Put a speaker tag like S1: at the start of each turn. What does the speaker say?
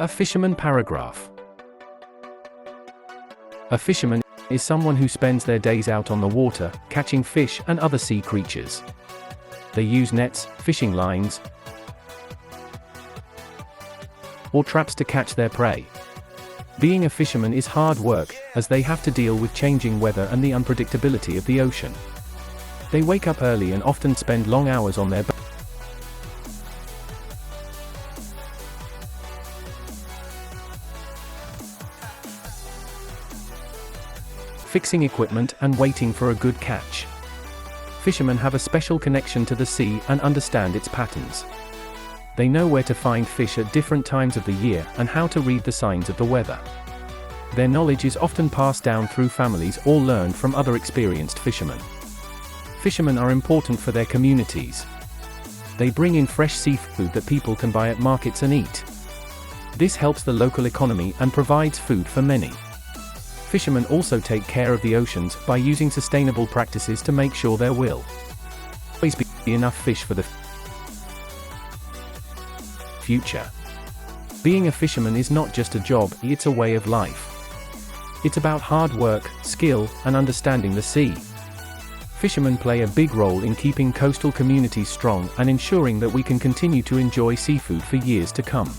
S1: A fisherman paragraph. A fisherman is someone who spends their days out on the water, catching fish and other sea creatures. They use nets, fishing lines, or traps to catch their prey. Being a fisherman is hard work, as they have to deal with changing weather and the unpredictability of the ocean. They wake up early and often spend long hours on their boat, fixing equipment and waiting for a good catch. Fishermen have a special connection to the sea and understand its patterns. They know where to find fish at different times of the year and how to read the signs of the weather. Their knowledge is often passed down through families or learned from other experienced fishermen. Fishermen are important for their communities. They bring in fresh seafood that people can buy at markets and eat. This helps the local economy and provides food for many. Fishermen also take care of the oceans by using sustainable practices to make sure there will always be enough fish for the future. Being a fisherman is not just a job, it's a way of life. It's about hard work, skill, and understanding the sea. Fishermen play a big role in keeping coastal communities strong and ensuring that we can continue to enjoy seafood for years to come.